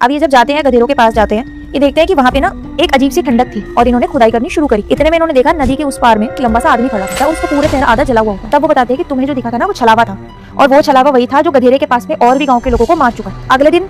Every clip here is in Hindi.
अब ये जब जाते हैं गधेरों के पास जाते हैं, ये देखते हैं कि वहाँ पे ना एक अजीब सी ठंडक थी और इन्होंने खुदाई करनी शुरू करी। इतने में इन्होंने देखा नदी के उस पार में एक लंबा सा आदमी खड़ा था, उसको पूरे चेहरा आधा जला हुआ था। तब वो बताते हैं कि तुम्हें जो दिखा था ना वो छलावा था, और वो छलावा वही था जो गधेरे के पास में और भी गाँव के लोगों को मार चुका है। अगले दिन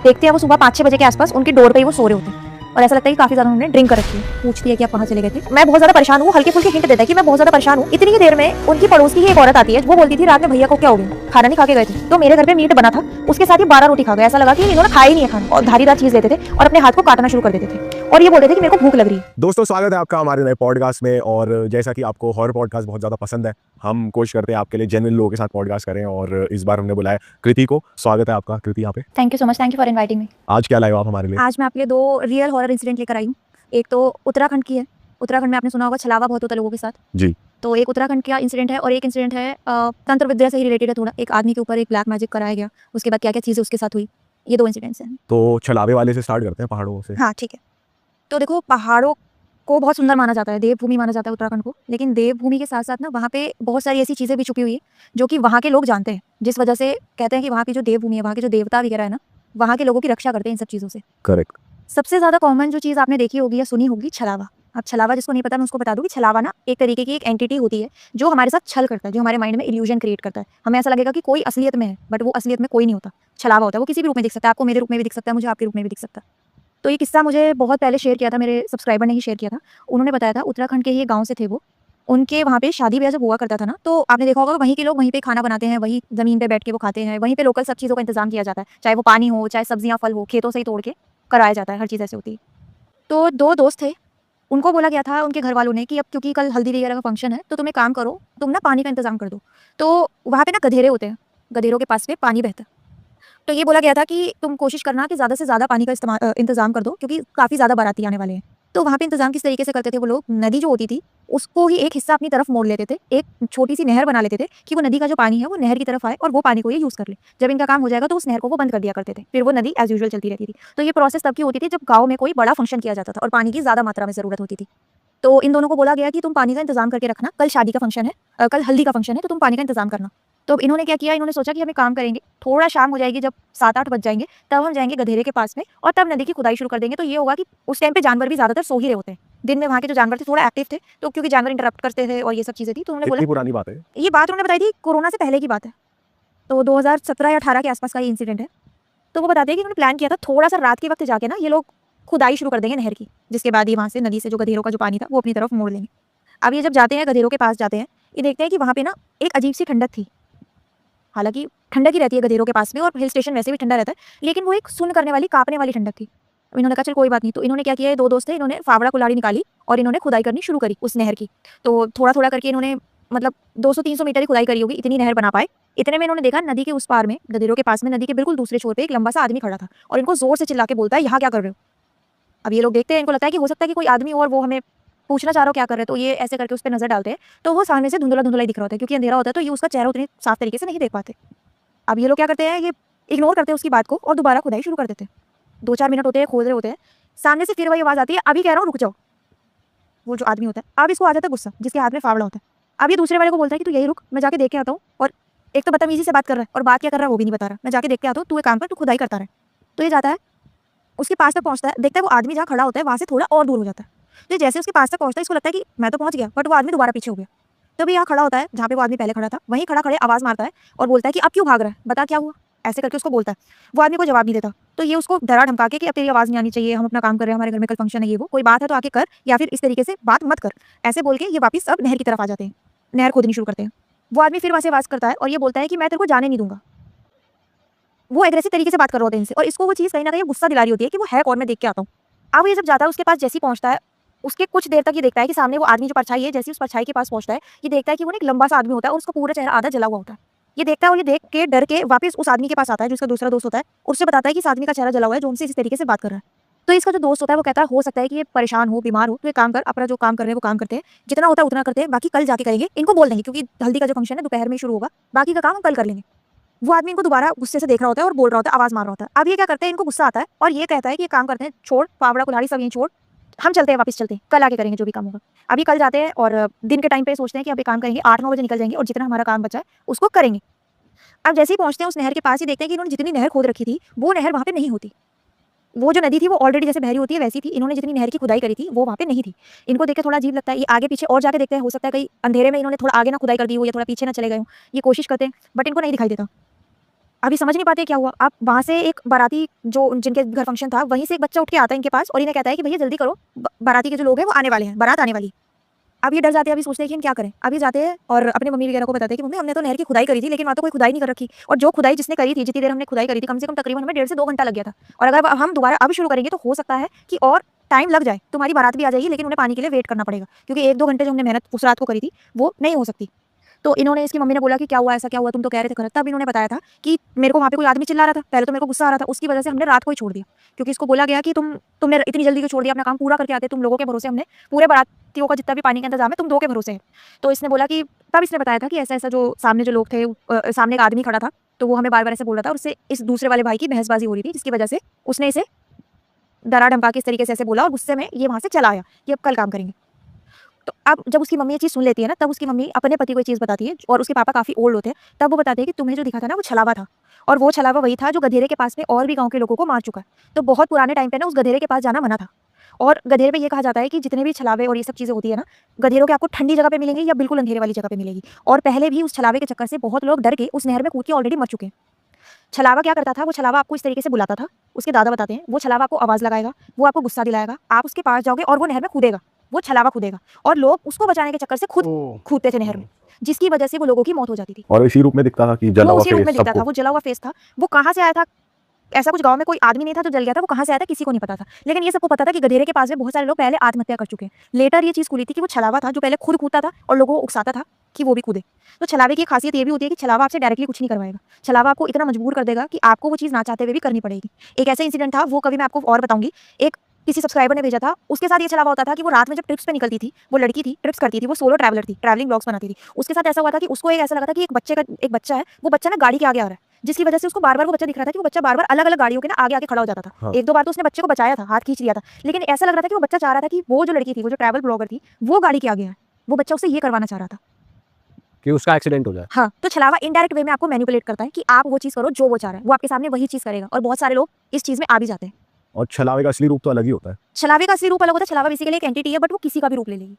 देखते हैं वो सुबह 5-6 बजे के आसपास उनकी डोर पे ही वो सो रहे होते हैं और ऐसा लगता है कि काफी ज्यादा उन्होंने ड्रिंक कर रखी है। पूछती है कि आप कहाँ चले गए थे। मैं बहुत ज्यादा परेशान हूँ, हल्के फुल्के हिंट देता है कि मैं बहुत ज्यादा परेशान हूँ। इतनी ही देर में उनकी पड़ोस की ही एक औरत आती है, वो बोलती थी रात में भैया को क्या हो गया, खाना नहीं खा के गए थे। तो मेरे घर पे मीट बना था, उसके साथ ही 12 रोटी खा गए। ऐसा लगा कि इन्होंने खाया ही नहीं है खाना, और धारीदार चीज लेते थे और अपने हाथ को काटना शुरू कर देते थे और ये बोलते थे कि मेरे को भूख लग रही है। दोस्तों, स्वागत है आपका हमारे नए पॉडकास्ट में। और जैसा कि आपको हॉरर पॉडकास्ट बहुत ज़्यादा पसंद है, हम कोशिश करते हैं आपके लिए जेन्युइन लोगों के साथ पॉडकास्ट करें। और इस बार हमने बुलाया कृति को। स्वागत है आपका कृति यहाँ पे। Thank you so much, thank you for inviting me. आज क्या लाए हो आप हमारे लिए? आज मैं आपके लिए 2 रियल हॉरर इंसिडेंट लेकर आई हूँ। एक तो उत्तराखंड की है। उत्तराखंड में आपने सुना होगा छलावा बहुत होता है लोगों के साथ जी। तो एक उत्तराखंड का इंसिडेंट है और एक इंसिडेंट है तंत्र विद्या से ही रिलेटेड है थोड़ा। एक आदमी के ऊपर एक ब्लैक मैजिक कराया गया, उसके बाद क्या क्या चीज़ें उसके साथ हुई। ये 2 इंसिडेंट्स हैं। तो छलावे वाले से स्टार्ट करते हैं, पहाड़ों से। हाँ ठीक है। तो देखो, पहाड़ों को बहुत सुंदर माना जाता है, देवभूमि माना जाता है उत्तराखंड को। लेकिन देवभूमि के साथ साथ ना वहाँ पे बहुत सारी ऐसी चीज़ें भी छुपी हुई है जो कि वहाँ के लोग जानते हैं, जिस वजह से कहते हैं कि वहाँ की जो देवभूमि है, वहाँ के जो देवता वगैरह है ना, वहाँ के लोगों की रक्षा करते हैं इन सब चीज़ों से। करेक्ट। सबसे ज़्यादा कॉमन जो चीज़ आपने देखी होगी या सुनी होगी, छलावा। अब छलावा जिसको नहीं पता मैं उसको बता दूँ कि छलावा ना एक तरीके की एक एंटिटी होती है जो हमारे साथ छल करता है, जो हमारे माइंड में इल्यूजन क्रिएट करता है। हमें ऐसा लगेगा कि कोई असलियत में है, बट वो असलियत में कोई नहीं होता। छलावा होता है, वो किसी भी रूप में दिख सकता है। आपको मेरे रूप में भी दिख सकता है, मुझे आपके रूप में भी दिख सकता है। तो ये किस्सा मुझे बहुत पहले शेयर किया था, मेरे सब्सक्राइबर ने ही शेयर किया था। उन्होंने बताया था उत्तराखंड के ही गाँव से थे वो। उनके वहाँ पे शादी ब्याह जब हुआ करता था ना, तो आपने देखा होगा वहीं के लोग वहीं पे खाना बनाते हैं, वहीं ज़मीन पे बैठ के वो खाते हैं, वहीं पे लोकल सब चीज़ों का इंतज़ाम किया जाता है। चाहे वो पानी हो, चाहे सब्जियाँ फल हो, खेतों से ही तोड़ के कराया जाता है, हर चीज़ ऐसे होती है। तो 2 दोस्त थे, उनको बोला गया था उनके घर वालों ने कि अब क्योंकि कल हल्दी वगैरह का फंक्शन है, तो तुम एक काम करो, तुम ना पानी का इंतज़ाम कर दो। तो वहाँ पे ना गधेरे होते हैं, गधेरों के पास में पानी बहता है। तो ये बोला गया था कि तुम कोशिश करना कि ज़्यादा से ज़्यादा पानी का इंतज़ाम कर दो, क्योंकि काफ़ी ज़्यादा बाराती आने वाले हैं। तो वहाँ पे इंतज़ाम किस तरीके से करते थे वो लोग, नदी जो होती थी, उसको ही एक हिस्सा अपनी तरफ मोड़ लेते थे। एक छोटी-सी नहर बना लेते थे कि वो नदी का जो पानी है, वो नहर की तरफ आए और वो पानी को ये यूज़ कर ले। जब इनका काम हो जाएगा तो उस नहर को वो बंद कर दिया करते थे। फिर वो नदी एज़ यूजुअल चलती रहती थी। तो ये प्रोसेस तब की होती थी जब गाँव में कोई बड़ा फंक्शन किया जाता था और पानी की ज़्यादा मात्रा में ज़रूरत होती थी। तो इन दोनों को बोला गया कि तुम पानी का इंतज़ाम करके रखना, कल शादी का फंक्शन है, कल हल्दी का फंक्शन है, तो तुम पानी का इंतज़ाम करना। तो इन्होंने क्या किया, इन्होंने सोचा कि हम एक काम करेंगे, थोड़ा शाम हो जाएगी, जब 7-8 बज जाएँगे, तब हम जाएँगे गधेरे के पास में और तब नदी की खुदाई शुरू कर देंगे। तो ये होगा कि उस टाइम पे जानवर भी ज़्यादातर सो ही रहे होते हैं। दिन में वहाँ के जो जानवर थे थोड़ा एक्टिव थे, तो क्योंकि जानवर इंटरप्ट करते थे और ये सब चीज़ें थी, तो उन्होंने बोला। कितनी पुरानी बात है? ये बात उन्होंने बताई थी कोरोना से पहले की बात है, तो 2017 या 18 के आसपास का ये इंसिडेंट है। तो वो बताते हैं कि उन्होंने प्लान किया था थोड़ा-सा रात के वक़्त जाके ना ये लोग खुदाई शुरू कर देंगे नहर की, जिसके बाद ये वहाँ से नदी से जो गधेरों का जो पानी था वो अपनी तरफ मोड़ लेंगे। अब ये जब जाते हैं गधेरों के पास जाते हैं, ये देखते हैं कि वहाँ पे ना एक अजीब सी ठंडक थी। हालाँकि ठंडक ही रहती है गधेरों के पास में और हिल स्टेशन वैसे भी ठंडा रहता है, लेकिन वो एक सुन्न करने वाली, काँपने वाली ठंडक थी। अब इन्होंने कहा चल कोई बात नहीं, तो इन्होंने क्या किया, ये 2 दोस्त थे, इन्होंने फावड़ा कुल्हाड़ी निकाली और इन्होंने खुदाई करनी शुरू करी उस नहर की। तो थोड़ा-थोड़ा करके इन्होंने मतलब 200-300 मीटर की खुदाई करी होगी, इतनी नहर बना पाए। इतने में इन्होंने देखा नदी के उस पार में, गधेरों के पास में, नदी के बिल्कुल दूसरे छोर पे एक लंबा सा आदमी खड़ा था और इनको ज़ोर से चिल्ला के बोलता है, यहाँ क्या कर रहे हो? अब ये लोग देखते हैं, इनको लगता है कि हो सकता है कि कोई आदमी हो और वो हमें पूछना चाह रहा हो क्या कर रहे हैं, तो ये ऐसे करके उस पे नज़र डालते हैं, तो वो सामने से धुंधला-धुंधला ही दिख रहा होता है, क्योंकि अंधेरा होता है, तो ये उसका चेहरा उतनी साफ तरीके से नहीं देख पाते। अब ये लोग क्या करते हैं, ये इग्नोर करते हैं उसकी बात को और दोबारा खुदाई शुरू कर देते हैं। 2-4 मिनट होते हैं, खोद रहे होते हैं, सामने से फिर वही आवाज़ आती है, अभी कह रहा हूँ रुक जाओ। वो जो आदमी होता है, अब इसको आ जाता है गुस्सा, जिसके हाथ में फावड़ा होता है। अब ये दूसरे वाले को बोलता है कि तू यही रुक, मैं जाके देख के आता हूँ। और एक तो बदतमीजी से बात कर रहा है और बात क्या कर रहा है वो भी नहीं बता रहा। मैं जाके देख के आता हूँ, तू एक काम कर, तू खुदाई करता रहे। तो ये जाता है, उसके पास तक पहुँचता है, देखता है वो आदमी जहाँ खड़ा होता है वहाँ से थोड़ा और दूर हो जाता है। तो जैसे उसके पास तक पहुँचता है, इसको लगता है कि मैं तो पहुँच गया, बट वो आदमी दोबारा पीछे हो गया। तभी यहाँ खड़ा होता है जहाँ पे वो आदमी पहले खड़ा था, वहीं खड़ा खड़े आवाज़ मारता है और बोलता है कि अब क्यों भाग रहा है, बता क्या हुआ, ऐसे करके उसको बोलता है। वो आदमी को जवाब नहीं देता, तो ये उसको डरा धमका के कि अब तेरी आवाज़ नहीं आनी चाहिए, हम अपना काम कर रहे हैं, हमारे घर में कल फंक्शन है, ये वो, कोई बात है तो आके कर, या फिर इस तरीके से बात मत कर। ऐसे बोल के ये वापस अब नहर की तरफ आ जाते हैं, नहर खोदनी शुरू करते हैं। वो आदमी फिर वहाँ से आवाज़ करता है और ये बोलता है कि मैं तेरे को जाने नहीं दूंगा। वो एग्रेसिव तरीके से बात कर रहे होते हैं इनसे और इसको वो चीज़ कहीं न कहीं गुस्सा दिला रही होती है कि वो है कौन, मैं देख के आता हूँ। अब ये जब जाता है उसके पास, जैसे ही पहुँचता है, उसके कुछ देर तक ये देखता है कि सामने वो आदमी जो परछाई है, जैसे ही उस परछाई के पास पहुँचता है, ये देखता है कि वो एक लंबा सा आदमी होता है और उसका पूरा चेहरा आधा जला हुआ होता है। ये देखता है और ये देख के डर के वापस उस आदमी के पास आता है जो उसका दूसरा दोस्त होता है, उससे बताता है कि इस आदमी का चेहरा जला हुआ है जो उनसे इस तरीके से बात कर रहा है। तो इसका जो दोस्त होता है वो कहता है हो सकता है कि ये परेशान हो, बीमार हो, तो एक काम कर, अपना जो काम कर रहे हैं वो काम करते हैं, जितना होता है उतना करते हैं, बाकी कल जाके करेंगे, इनको बोल देंगे क्योंकि हल्दी का जो फंक्शन है दोपहर में शुरू होगा, बाकी का काम हम कल कर लेंगे। वो आदमी इनको दोबारा गुस्से से देख रहा होता है और बोल रहा होता है, आवाज़ मार रहा होता है। अब ये क्या करते हैं, इनको गुस्सा आता है और ये कहता है कि ये काम करते हैं, छोड़ फावड़ा कुल्हाड़ी सब यहीं छोड़, हम चलते हैं, वापस चलते हैं, कल आके करेंगे जो भी काम होगा। अभी कल जाते हैं और दिन के टाइम पे सोचते हैं कि अभी काम करेंगे, 8-9 बजे निकल जाएंगे और जितना हमारा काम बचा है उसको करेंगे। अब जैसे ही पहुंचते हैं उस नहर के पास, ही देखते हैं कि इन्होंने जितनी नहर खोद रखी थी वो नहर वहाँ पे नहीं होती। वो जो नदी थी वो ऑलरेडी जैसे बहरी होती है वैसी थी। इन्होंने जितनी नहर की खुदाई करी थी वो वहाँ पे नहीं थी। इनको देख के थोड़ा अजीब लगता है। ये आगे पीछे और जाके देखते हैं, हो सकता है कहीं अंधेरे में इन्होंने थोड़ा आगे ना खुदाई कर दी हो या थोड़ा पीछे ना चले गए हो, ये कोशिश करते हैं बट इनको नहीं दिखाई देता। अभी समझ नहीं पाते क्या हुआ। अब वहाँ से एक बाराती जो जिनके घर फंक्शन था वहीं से एक बच्चा उठ के आता है इनके पास और इन्हें कहता है कि भैया जल्दी करो, बाराती के जो लोग हैं वो आने वाले हैं, बारात आने वाली है। अब ये डर जाते हैं, अभी सोचते हैं कि हम क्या करें। अभी जाते हैं और अपने मम्मी वगैरह को बताते हैं कि मम्मी हमने तो नहर की खुदाई करी थी लेकिन वहाँ तो कोई खुदाई नहीं कर रखी, और जो खुदाई जिसने करी थी, जितनी देर हमने खुदाई करी थी, कम से कम तकरीबन हमें 1.5 से 2 घंटा लग गया था, और अगर हम दोबारा अब शुरू करेंगे तो हो सकता है कि और टाइम लग जाए, तुम्हारी बारात भी आ जाएगी लेकिन उन्हें पानी के लिए वेट करना पड़ेगा, क्योंकि 1-2 घंटे जो हमने मेहनत उस रात को करी थी वो नहीं हो सकती। तो इन्होंने, इसकी मम्मी ने बोला कि क्या हुआ, ऐसा क्या हुआ, तुम तो कह रहे थे खरत। तब इन्होंने बताया था कि मेरे को वहाँ पे कोई आदमी चिल्ला रहा था, पहले तो मेरे को गुस्सा आ रहा था, उसकी वजह से हमने रात को ही छोड़ दिया, क्योंकि इसको बोला गया कि तुमने इतनी जल्दी क्यों छोड़ दिया, अपना काम पूरा करके आते, तुम लोगों के भरोसे हमने पूरे बारातियों का जितना भी पानी का इंतजाम है तुम 2 के भरोसे है। तो इसने बोला कि तब इसने बताया था कि ऐसा ऐसा जो सामने जो लोग थे, सामने एक आदमी खड़ा था तो वो हमें बार बार ऐसे बोल रहा था और उससे इस दूसरे वाले भाई की बहसबाजी हो रही थी, जिसकी वजह से उसने इसे डरा धमका के इस तरीके से ऐसे बोला और गुस्से में ये वहाँ से चला आया कि अब कल काम करेंगे। तो अब जब उसकी मम्मी ये चीज़ सुन लेती है ना, तब उसकी मम्मी अपने पति को ये चीज़ बताती है, और उसके पापा काफ़ी ओल्ड होते हैं। तब वो बताते हैं कि तुम्हें जो दिखा था ना वो छलावा था, और वो छलावा वही था जो गधेरे के पास में और भी गाँव के लोगों को मार चुका है। तो बहुत पुराने टाइम पे ना उस गधेरे के पास जाना मना था, और गधेरे पे ये कहा जाता है कि जितने भी छलावे और ये सब चीज़ें होती है ना, गधेरों के आपको ठंडी जगह पे मिलेंगे या बिल्कुल अंधेरे वाली जगह पे मिलेगी। और पहले भी उस छलावे के चक्कर से बहुत लोग डर के उस नहर में कूद के ऑलरेडी मर चुके हैं। छलावा क्या करता था, वो छलावा आपको इस तरीके से बुलाता था, उसके दादा बताते हैं, वो छलावा आपको आवाज़ लगाएगा, वो आपको गुस्सा दिलाएगा, आप उसके पास जाओगे और वो नहर में कूदेगा, वो छलावा कूदेगा, और लोग उसको बचाने के चक्कर से खुद कूदते थे नहर में, जिसकी वजह से वो लोगों की मौत हो जाती थी। और इसी रूप में दिखता था कि जला वो हुआ उसी रूप में फेस दिखता था, सबको। वो जला हुआ फेस था। वो कहाँ से आया था, ऐसा कुछ गाँव में कोई आदमी नहीं था जो जल गया था, वो कहाँ से आया था किसी को नहीं पता था। लेकिन ये सबको पता था कि गधेरे के पास में बहुत सारे लोग पहले आत्महत्या कर चुके हैं। लेटर ये चीज़ खुली थी कि वो छलावा था जो पहले खुद कूदता था और लोगों को उकसाता था कि वो भी कूदे। तो छलावे की खासियत ये भी होती है कि छलावा आपसे डायरेक्टली कुछ नहीं करवाएगा, छलावा आपको इतना मजबूर कर देगा कि आपको वो चीज़ ना चाहते हुए भी करनी पड़ेगी। एक ऐसा इंसिडेंट था, वो कभी मैं आपको और बताऊंगी। एक किसी सब्सक्राइबर ने भेजा था, उसके साथ ये छलावा होता था कि वो रात में जब ट्रिप्स पे निकलती थी, वो लड़की थी, ट्रिप्स करती थी, वो सोलो ट्रैवलर थी, ट्रैवलिंग ब्लॉग्स बनाती थी। उसके साथ ऐसा हुआ था कि उसको एक ऐसा लगा था कि एक बच्चा है, वो बच्चा ना गाड़ी के आगे आ रहा है, जिसकी वजह से उसको बार बार वो बच्चा दिख रहा था कि वो बच्चा बार बार अलग अलग गाड़ियों के ना आगे आके खड़ा हो जाता था। हाँ। 1-2 बार तो उसने बच्चे को बचाया था, हाथ खींच लिया था, लेकिन ऐसा लग रहा था कि वो बच्चा चाह रहा था कि वो जो लड़की थी, वो जो ट्रैवल ब्लॉगर थी, वो गाड़ी के आगे है, वो बच्चा उसे ये करवाना चाह रहा था कि उसका एक्सीडेंट हो जाए। हाँ। तो छलावा इनडायरेक्ट वे में आपको मैनिपुलेट करता है कि आप वो चीज़ करो जो वो चाह रहा है, वो आपके सामने वही चीज़ करेगा, और बहुत सारे लोग इस चीज़ में आ भी जाते हैं। और छलावे का असली रूप तो अलग ही होता है। छलावे का असली रूप अलग होता है। छलावा बेसिकली एक एंटिटी है, बट वो किसी का भी रूप ले लेगी।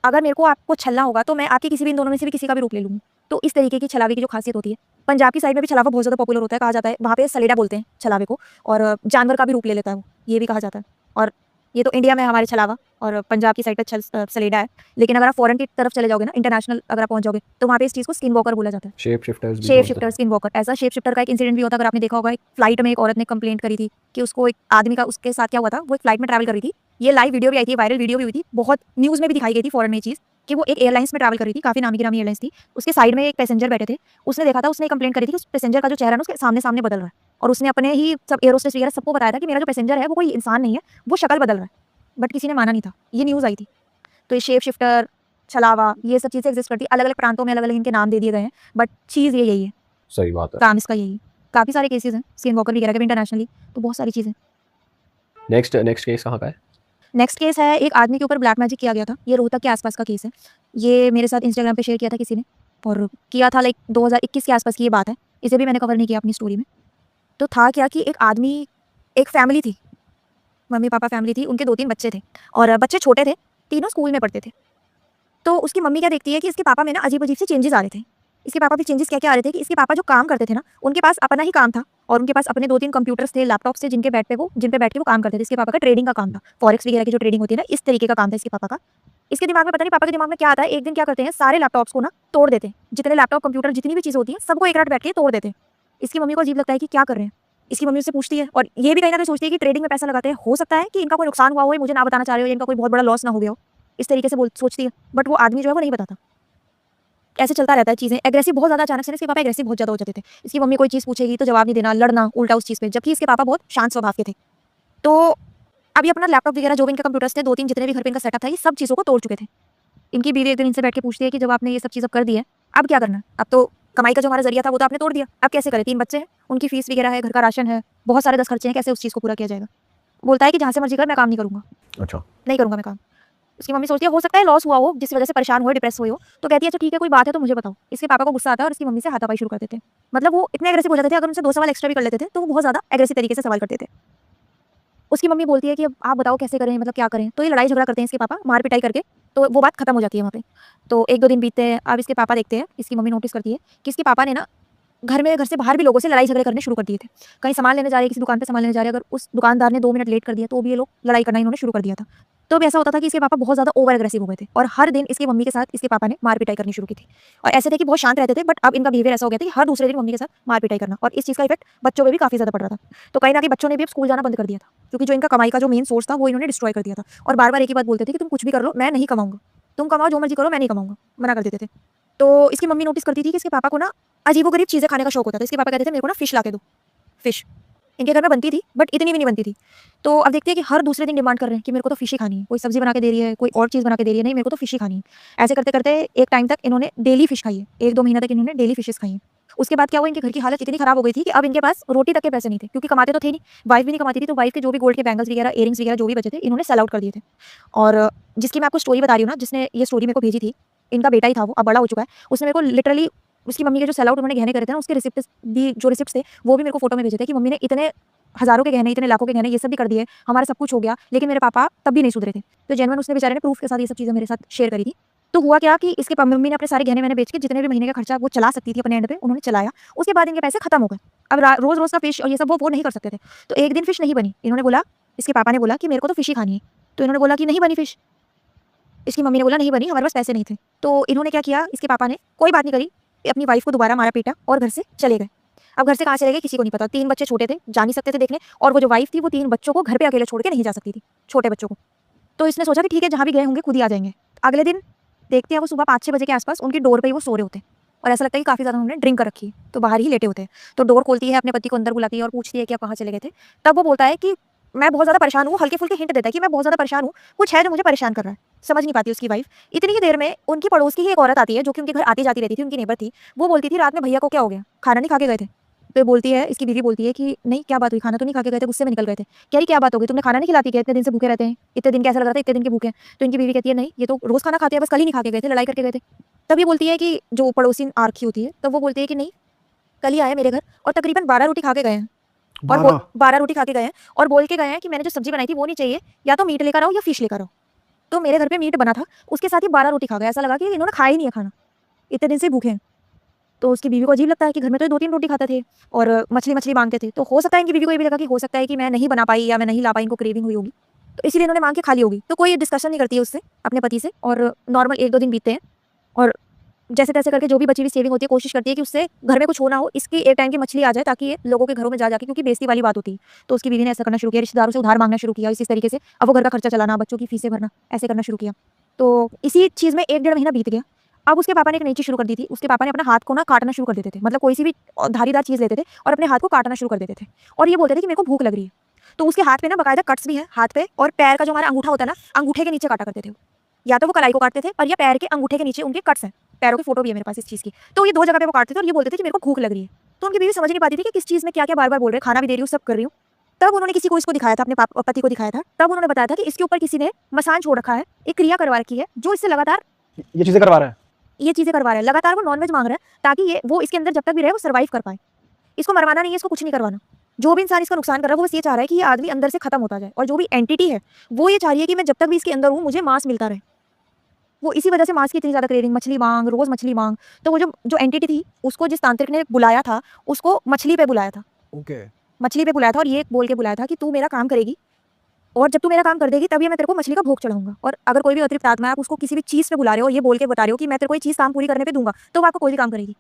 अगर मेरे को आपको छलना होगा तो मैं आपके किसी भी इन दोनों में से भी किसी का भी रूप ले लूँगी। तो इस तरीके की छलावे की जो खासियत होती है, पंजाब की साइड में भी छलावा बहुत ज़्यादा पॉपुलर होता है, कहा जाता है वहाँ पे सलेडा बोलते हैं छलावे को, और जानवर का भी रूप ले लेता है वो, ये भी कहा जाता है। और ये तो इंडिया में हमारे छलावा, और पंजाब की साइड पे सलेडा है। लेकिन अगर आप फॉरेन की तरफ चले जाओगे ना, इंटरनेशनल अगर आप पहुंच जाओगे, तो वहाँ पे इस चीज़ को स्किन वॉकर बोला जाता है। Shape shifters shape shifter, skin walker. ऐसा शेप शिफ्टर का एक इंसिडेंट भी होता है, अगर आपने देखा होगा। एक फ्लाइट में एक औरत ने कंप्लेंट करी थी कि उसको एक आदमी का, उसके साथ क्या हुआ था, वो एक फ्लाइट में ट्रैवल कर रही थी। ये लाइव वीडियो भी आई थी, वायरल वीडियो भी हुई थी, बहुत न्यूज़ में भी दिखाई गई थी फॉरेन में ये चीज़, कि वो एक एयरलाइंस में ट्रैवल कर रही थी, काफ़ी नामी गिरामी एयरलाइंस थी। उसके साइड में एक पैसेंजर बैठे थे, उसने देखा था, उसने कंप्लेंट करी थी कि उस पैसेंजर का जो चेहरा है ना उसके सामने सामने बदल रहा है, और उसने अपने ही सब एयरोस्टेस वगैरह सबको बताया था कि मेरा जो पैसेंजर है वो कोई इंसान नहीं है, वो शक्ल बदल रहा है, बट किसी ने माना नहीं था। ये न्यूज़ आई थी। तो ये शेप शिफ्टर, छलावा, ये सब चीज़ें एग्जिस्ट करती है। अलग अलग प्रांतों में अलग अलग इनके नाम दे दिए गए हैं, बट चीज़ ये यही है, सही बात है। काम इसका यही है। काफ़ी सारे केसेस हैं स्किन वॉकर वगैरह के भी इंटरनेशनली, तो बहुत सारी चीज़ें। नेक्स्ट केस कहाँ का है? नेक्स्ट केस है, एक आदमी के ऊपर ब्लैक मैजिक किया गया था। ये रोहतक के आसपास का केस है। ये मेरे साथ इंस्टाग्राम पे शेयर किया था किसी ने, और किया था लाइक 2021 के आसपास की ये बात है। इसे भी मैंने कवर नहीं किया अपनी स्टोरी में। तो था क्या कि एक आदमी, एक फैमिली थी, मम्मी पापा फैमिली थी, उनके 2-3 बच्चे थे, और बच्चे छोटे थे, तीनों स्कूल में पढ़ते थे। तो उसकी मम्मी क्या देखती है कि इसके पापा में ना अजीब-अजीब से चेंजेस आ रहे थे। इसके पापा भी चेंजेस क्या-क्या आ रहे थे कि इसके पापा जो काम करते थे ना, उनके पास अपना ही काम था, और उनके पास अपने 2-3 कंप्यूटर्स थे, लैपटॉप्स थे, जिन पे बैठ के वो काम करते थे। इसके पापा का ट्रेडिंग का काम था, फॉरेक्स वगैरह की जो ट्रेडिंग होती है ना, इस तरीके का काम था इसके पापा का। इसके दिमाग में पता नहीं पापा के दिमाग में क्या आता है, एक दिन क्या करते हैं, सारे लैपटॉप्स को ना तोड़ देते हैं। जितने लैपटॉप, कंप्यूटर, जितनी भी चीज़ होती है, सबको एक रात बैठ के तोड़ देते हैं। इसकी मम्मी को अजीब लगता है कि क्या कर रहे हैं। इसकी मम्मी उससे पूछती है, और ये भी कहीं ना कहीं सोचती है कि ट्रेडिंग में पैसा लगाते हैं, हो सकता है कि इनका कोई नुकसान हुआ हो, ये मुझे ना बताना चाह रहे हो, या इनका कोई बहुत बड़ा लॉस ना हो गया हो, इस तरीके से सोचती है। बट वो आदमी जो है वो नहीं बताता। ऐसे चलता रहता है चीज़ें। एग्रेसिव बहुत ज़्यादा अचानक से इसके पापा एग्रेसिव बहुत ज़्यादा हो जाते थे। इसकी मम्मी कोई चीज़ पूछेगी तो जवाब नहीं देना, लड़ना उल्टा उस चीज़ पे, जबकि इसके पापा बहुत शांत स्वभाव के थे। तो अभी अपना लैपटॉप वगैरह जो भी इनके कंप्यूटर्स थे, 2-3 जितने भी घर पे इनका सेटअप था, ये सब चीज़ों को तोड़ चुके थे। इनकी बीवी एक दिन इनसे बैठ के पूछती है कि जब आपने ये सब चीज़ अब कर दी है, अब क्या करना है? अब तो कमाई का जो हमारा ज़रिया था वो तो आपने तोड़ दिया, अब कैसे करें? 3 बच्चे हैं, उनकी फीस वगैरह है, घर का राशन है, बहुत सारे 10 खर्चे हैं, कैसे उस चीज़ को पूरा किया जाएगा? बोलता है कि जहाँ से मर्ज़ी कर, मैं काम नहीं करूँगा, अच्छा। नहीं करूँगा मैं काम। उसकी मम्मी सोचती है हो सकता है लॉस हुआ हो, जिस वजह से परेशान हुए, डिप्रेस हुए हो, तो कहती है अच्छा ठीक है, कोई बात है तो मुझे बताओ। इसके पापा को गुस्सा आता है और इसकी मम्मी से हाथापाई शुरू कर देते हैं। मतलब वो इतने एग्रेसिव हो जाते थे, अगर उनसे 2 सवाल एक्स्ट्रा भी कर लेते थे तो वो बहुत ज़्यादा एग्रेसिव तरीके से सवाल करते थे। उसकी मम्मी बोलती है कि अब आप बताओ कैसे करें, मतलब क्या करें। तो ये लड़ाई झगड़ा करते हैं इसके पापा, मार पिटाई करके, तो वो बात खत्म हो जाती है वहाँ पे। तो 1-2 दिन बीतते हैं, अब इसके पापा देखते हैं, इसकी मम्मी नोटिस करती है कि इसके पापा ने ना घर से बाहर भी लोगों से लड़ाई झगड़े करने शुरू कर दिए थे। कहीं सामान लेने जा रहे हैं, किसी दुकान पे सामान लेने जा रहे हैं, अगर उस दुकानदार ने 2 मिनट लेट कर दिया तो भी ये लोग लड़ाई करना इन्होंने शुरू कर दिया था। तो अब ऐसा होता था कि इसके पापा बहुत ज़्यादा ओवर एग्रेसिव हो गए थे और हर दिन इसकी मम्मी के साथ इसके पापा ने मार पिटाई करनी शुरू की थी। और ऐसे थे कि बहुत शांत रहते थे, बट अब इनका बिहेवियर ऐसा हो गया था कि हर दूसरे दिन मम्मी के साथ मार पिटाई करना, और इस चीज़ का इफेक्ट बच्चों पे भी काफ़ी ज़्यादा पड़ रहा था। तो कहीं न कहीं बच्चों ने भी अब स्कूल जाना बंद कर दिया था, क्योंकि जो इनका कमाई का जो मेन सोर्स था वो इन्होंने डिस्ट्रॉय कर दिया था। और बार-बार एक ही बात बोलते थे कि तुम कुछ भी कर लो, मैं नहीं कमाऊँगा। तुम कमाओ जो मर्ज़ी करो, मैं नहीं कमाऊँगा, मना कर देते थे। तो इसकी मम्मी नोटिस करती थी कि इसके पापा को ना अजीबो-गरीब चीज़ें खाने का शौक होता था। इसके पापा कहते थे मेरे को ना फिश ला के दो, फिश। इनके घर में बनती थी, बट इतनी भी नहीं बनती थी। तो अब देखते हैं कि हर दूसरे दिन डिमांड कर रहे हैं कि मेरे को तो फिश ही खानी है। कोई सब्ज़ी बना के दे रही है, कोई और चीज़ बना के दे रही है, नहीं मेरे को तो फिश ही खानी है। ऐसे करते-करते एक टाइम तक इन्होंने डेली फिश खाई है। 1-2 महीना तक इन्होंने डेली फिशेज़ खाई हैं। उसके बाद क्या हुआ, इनके घर की हालत इतनी खराब हो गई थी कि अब इनके पास रोटी तक के पैसे नहीं थे, क्योंकि कमाते तो थे नहीं, वाइफ़ भी नहीं कमाती थी, तो वाइफ़ के जो भी गोल्ड के बैंगल्स वगैरह, इयररिंग्स वगैरह जो भी बचे थे, इन्होंने सेल आउट कर दिए थे। और जिसकी मैं आपको स्टोरी बता रही हूँ ना, जिसने ये स्टोरी मेरे को भेजी थी, इनका बेटा ही था वो, अब बड़ा हो चुका है। उसने मेरे को लिटरली उसकी मम्मी के जो सेल आउट उन्होंने गहने करे थे ना, उसके रिसिप्ट भी, जो रिसिप्ट्स थे, वो भी मेरे को फोटो में भेजे थे कि मम्मी ने इतने हज़ारों के गहने, इतने लाखों के गहने, ये सब भी कर दिए, हमारा सब कुछ हो गया, लेकिन मेरे पापा तब भी नहीं सुधरे थे। तो जेन्युइन उसने बेचारे ने प्रूफ के साथ ये सब चीज़ें मेरे साथ शेयर करी थी। तो हुआ क्या कि इसके मम्मी ने अपने सारे गहने-वहने बेच के जितने भी महीने का खर्चा वो चला सकती थी अपने एंड पे, उन्होंने चलाया। उसके बाद इनके पैसे खत्म हो गए। अब रोज़-रोज़ का फिश और ये सब वो नहीं कर सकते थे। तो एक दिन फिश नहीं बनी। इन्होंने बोला, इसके पापा ने बोला कि मेरे को तो फिश ही खानी है। तो इन्होंने बोला कि नहीं बनी फिश। इसकी मम्मी ने बोला नहीं बनी, हमारे पास पैसे नहीं थे। तो इन्होंने क्या किया, इसके पापा ने कोई बात नहीं करी, अपनी वाइफ को दोबारा मारा पीटा और घर से चले गए। अब घर से कहाँ चले गए किसी को नहीं पता। 3 बच्चे छोटे थे, जा नहीं सकते थे देखने, और वो जो वाइफ थी वो 3 बच्चों को घर पे अकेले छोड़ के नहीं जा सकती थी, छोटे बच्चों को। तो इसने सोचा कि ठीक है, जहाँ भी गए होंगे खुद ही आ जाएँगे। अगले दिन देखते हैं वो सुबह 5-6 बजे के आस-पास उनकी डोर पे ही वो सो रहे होते हैं, और ऐसा लगता है कि काफ़ी ज़्यादा उन्होंने ड्रिंक कर रखी है, तो बाहर ही लेटे होते हैं। तो डोर खोलती है, अपने पति को अंदर बुलाती है और पूछती है कि आप कहाँ चले गए थे? तब वो बोलता है कि मैं बहुत ज़्यादा परेशान हूँ, हल्के-फुल्के हिंट देता है कि मैं बहुत ज़्यादा परेशान हूँ, कुछ है जो मुझे परेशान कर रहा है। समझ नहीं पाती उसकी वाइफ। इतनी ही देर में उनकी पड़ोस की ही एक औरत आती है, जो कि उनके घर आती-जाती रहती थी, उनकी नेबर थी। वो बोलती थी रात में भैया को क्या हो गया? खाना नहीं खा के गए थे? तो ये बोलती है, इसकी बीवी बोलती है कि नहीं क्या बात हुई, खाना तो नहीं खा के गए थे, गुस्से में निकल गए थे। कह रही क्या बात हो गई, तुमने खाना नहीं खिलाती क्या? इतने दिन से भूखे रहते हैं, इतने दिन कैसा लग रहा था, इतने दिन के भूखे हैं। तो इनकी बीवी कहती है नहीं, ये तो रोज़ खाना खाते हैं, बस कल ही नहीं खा के गए थे, लड़ाई करके गए थे। तब ये बोलती है कि जो पड़ोसी आरखी होती है, तब वो बोलती है कि नहीं, कल ही आए मेरे घर और तकरीबन 12 रोटी खा के गए हैं। और 12 रोटी खा के गए हैं और बोल के गए हैं कि मैंने जो सब्जी बनाई थी वो नहीं चाहिए, या तो मीट लेकर आओ या फिश लेकर आओ। तो मेरे घर पे मीट बना था, उसके साथ ही 12 रोटी खा गए। ऐसा लगा कि इन्होंने खाया ही नहीं है खाना, इतने दिन से भूखे हैं। तो उसकी बीवी को अजीब लगता है कि घर में तो ये 2-3 रोटी खाते थे और मछली मांगते थे। तो हो सकता है इनकी बीवी को ये भी लगा कि हो सकता है कि मैं नहीं बना पाई या मैं नहीं ला पाई, इनको क्रेविंग हुई होगी, तो इसीलिए इन्होंने मांग के खा ली होगी। तो कोई डिस्कशन नहीं करती है उससे, अपने पति से, और नॉर्मल 1-2 दिन बीतते हैं और जैसे तैसे करके जो भी बची हुई सेविंग होती है, कोशिश करती है कि उससे घर में कुछ हो ना हो, इसकी एक टाइम की मछली आ जाए, ताकि ये लोगों के घरों में जा जाके, क्योंकि बेइज्जती वाली बात होती है। तो उसकी बीवी ने ऐसा करना शुरू किया, रिश्तेदारों से उधार मांगना शुरू किया, इसी तरीके से अब वो घर का खर्चा चलाना, बच्चों की फीसें भरना, ऐसे करना शुरू किया। तो इसी चीज़ में 1-1.5 महीना बीत गया। अब उसके पापा ने एक नई चीज़ शुरू कर दी थी। उसके पापा ने अपना हाथ को ना काटना शुरू कर देते थे, मतलब कोई सी भी धारीदार चीज़ लेते थे और अपने हाथ को काटना शुरू कर देते थे, और ये बोलते थे कि मेरे को भूख लग रही है। तो उसके हाथ पे ना बाकायदा कट्स भी है, हाथ पे, और पैर का जो हमारा अंगूठा होता है ना, अंगूठे के नीचे काटा करते थे। या तो वो कलाई को काटते थे, और या पैर के अंगूठे के नीचे उनके कट्स हैं, पैरों की फोटो भी है मेरे पास इस चीज़ की। तो ये 2 जगह पे वो काटते थे और ये बोलते थे कि मेरे को भूख लग रही है। तो उनकी बीवी समझ नहीं पाती थी कि किस चीज़ में क्या-क्या बार-बार बोल रहे हैं, खाना भी दे रही हूँ, सब कर रही हूँ। तब उन्होंने किसी को इसको दिखाया था, अपने पति को दिखाया था। तब उन्होंने बताया था कि इसके ऊपर किसी ने मसान छोड़ रखा है, एक क्रिया करवा रखी है, जो इससे लगातार ये चीजें करवा रहा है। ये चीज़ें करवा रहा है। लगातार वो नॉन-वेज माँग रहा है, ताकि ये वो इसके अंदर जब तक भी रहे वो सर्वाइव कर पाए। इसको मरवाना नहीं है, इसको कुछ नहीं करवाना। जो भी इंसान इसका नुकसान कर रहा है, वो बस ये चाह रहा है कि ये आदमी अंदर से खत्म होता जाए, और जो भी एंटिटी है, वो ये चाह रही है कि मैं जब तक भी इसके अंदर हूँ, मुझे मांस मिलता रहे। वो इसी वजह से मांस की इतनी ज़्यादा क्रेविंग, मछली मांग, रोज़ मछली मांग। तो वो जो एंटिटी थी, उसको जिस तांत्रिक ने बुलाया था, उसको मछली पे बुलाया था। ओके। मछली पे बुलाया था और ये बोल के बुलाया था कि तू मेरा काम करेगी, और जब तू मेरा काम कर देगी तभी मैं तेरे को मछली का भोग चढ़ाऊंगा। और अगर कोई भी अतिरिक्त आत्मा है, आप उसको किसी भी चीज़ पे बुला रहे हो, ये बोल के बता रहे हो कि मैं तेरे को ये चीज़ काम पूरी करने पे दूंगा, तो वो आपको कोई भी काम करेगी।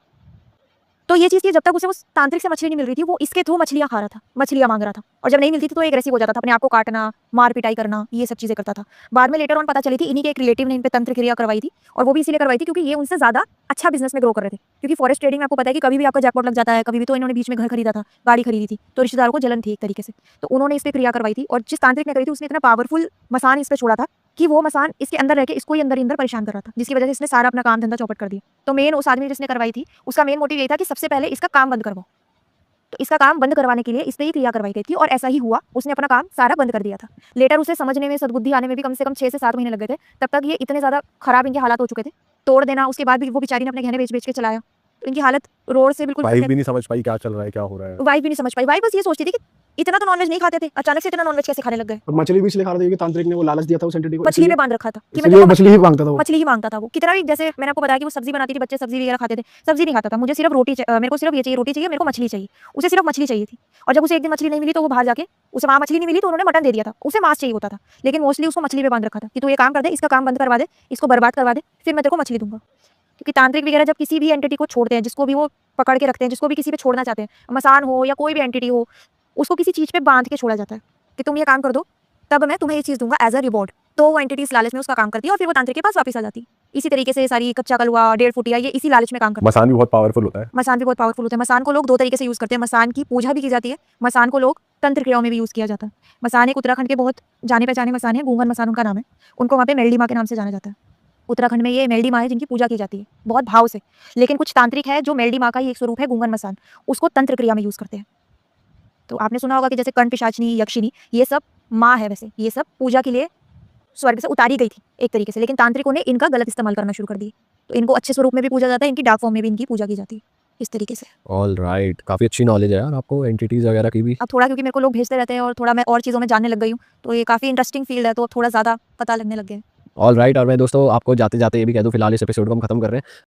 तो ये चीज़ थी, जब तक उसे उस तांत्रिक से मछली नहीं मिल रही थी, वो इसके थ्रू मछलियाँ खा रहा था, मछलियाँ मांग रहा था, और जब नहीं मिलती थी तो एग्रेसिव हो जाता था, अपने आप को काटना, मार पिटाई करना, ये सब चीज़ें करता था। बाद में लेटर ऑन पता चली थी, इन्हीं के एक रिलेटिव ने इन पे तंत्र क्रिया करवाई थी, और वो भी इसीलिए करवाई थी क्योंकि ये उनसे ज़्यादा अच्छा बिजनेस में ग्रो कर रहे थे। क्योंकि फॉरेस्ट ट्रेडिंग में आपको पता है कि कभी भी आपका जैकपॉट लग जाता है, कभी भी। तो इन्होंने बीच में घर खरीदा था, गाड़ी खरीदी थी, तो रिश्तेदारों को जलन थी एक तरीके से, तो उन्होंने इस पे क्रिया करवाई थी। और जिस तांत्रिक ने करी थी, उसने इतना पावरफुल मसान इस पे छोड़ा था कि वो मसान इसके अंदर रह के इसको ही अंदर परेशान कर रहा था, जिसकी वजह से इसने सारा अपना काम धंधा चौपट कर दिया। तो मेन उस आदमी जिसने करवाई थी, उसका मेन मोटिव यही था कि सबसे पहले इसका काम बंद करवाओ। तो इसका काम बंद करवाने के लिए इस पे ही क्रिया करवाई गई थी, और ऐसा ही हुआ, उसने अपना काम सारा बंद कर दिया था। लेटर उसे समझने में, सद्बुद्धि आने में भी कम से कम 6 से 7 महीने लग गए थे। तब तक ये इतने ज़्यादा खराब इनके हालात हो चुके थे, तोड़ देना, उसके बाद भी वो बेचारी ने अपने गहने बेच के चलाया। तो इनकी हालत रोड से बिल्कुल, वाइफ भी नहीं समझ पाई क्या चल रहा है, क्या हो रहा है। वाइफ भी नहीं समझ पाई। वाइफ बस ये सोचती थी कि इतना तो नॉनवेज नहीं खाते थे, अचानक से इतना नॉनवेज कैसे खाने लग गए? और मछली भी इसलिए खा रहे थे क्योंकि तांत्रिक ने वो लालच दिया था उस एंटिटी को, मछली पे बांध रखा था कि इसलिए मैं वो तेरे मछली ही मांगता था को वो। मछली ही मांगता था वो। कितना भी, जैसे मैंने आपको बताया कि वो सब्जी बनाती थी, बच्चे सब्जी वगैरह खाते थे, सब्जी नहीं खाता था, मुझे सिर्फ रोटी मेरे को सिर्फ ये चाहिए, रोटी चाहिए, मेरे को मछली चाहिए, उसे सिर्फ मछली चाहिए थी। और जब उसे एक दिन मछली नहीं मिली तो वो बाहर जाके, उसे वहाँ मछली नहीं मिली तो उन्होंने मटन दे दिया था, उसे मांस चाहिए होता था, लेकिन मोस्टली उसको मछली पे बांध रखा था कि तू ये काम कर दे, इसका काम बंद करवा दे, इसको बर्बाद करवा दे, फिर मैं तेरे को मछली दूंगा। क्योंकि तांत्रिक वगैरह जब किसी भी एंटिटी को छोड़ते हैं, जिसको भी वो पकड़ के रखते हैं, जिसको भी किसी पे छोड़ना चाहते हैं, मसान हो या कोई भी एंटिटी हो, उसको किसी चीज़ पे बांध के छोड़ा जाता है कि तुम ये काम कर दो, तब मैं तुम्हें ये चीज़ दूंगा एज अ रिवॉर्ड। तो वो एंटिटी इस लालच में उसका काम करती है और फिर वो तांत्रिक के पास वापस आ जाती है। इसी तरीके से सारी कच्चा कलवा, 1.5 फुटिया, ये इसी लालच में काम करती है। मसान भी बहुत पावरफुल होता है। मसान भी बहुत पावरफुल होता है। मसान को लोग 2 तरीके से यूज़ करते हैं। मसान की पूजा भी की जाती है, मसान को लोग तंत्र क्रियाओं में भी यूज़ किया जाता है। मसान एक उत्तराखंड के बहुत जाने पहचाने मसान है, गूंगन मसान उनका नाम है। उनको वहाँ पे मेलडी माँ के नाम से जाना जाता है। उत्तराखंड में ये मेलडी माँ है जिनकी पूजा की जाती है बहुत भाव से। लेकिन कुछ तांत्रिक है जो मेलडी माँ का ही एक स्वरूप है, गूंगन मसान, उसको तंत्र क्रिया में यूज़ करते हैं। तो आपने सुना होगा कि जैसे कर्ण पिशाचिनी, यक्षिनी, ये सब माँ है, वैसे ये सब पूजा के लिए स्वर्ग से उतारी गई थी एक तरीके से, लेकिन तांत्रिकों ने इनका गलत इस्तेमाल करना शुरू कर दिया। तो इनको अच्छे स्वरूप में भी पूजा जाता है, इनकी डार्क फॉर्म में भी इनकी पूजा की जाती है, इस तरीके से। ऑल राइट, काफ़ी अच्छी नॉलेज है यार आपको एंटिटीज़ वगैरह की भी। अब थोड़ा क्योंकि मेरे को लोग भेजते रहते हैं और थोड़ा मैं और चीज़ों में जानने लग गई हूँ, तो ये काफ़ी इंटरेस्टिंग फील्ड है, तो थोड़ा ज़्यादा पता लगने लग गया है। ऑल राइट, और मैं दोस्तों आपको जाते जाते ये भी कह दूँ, फिलहाल इस एपिसोड को हम खत्म कर रहे हैं।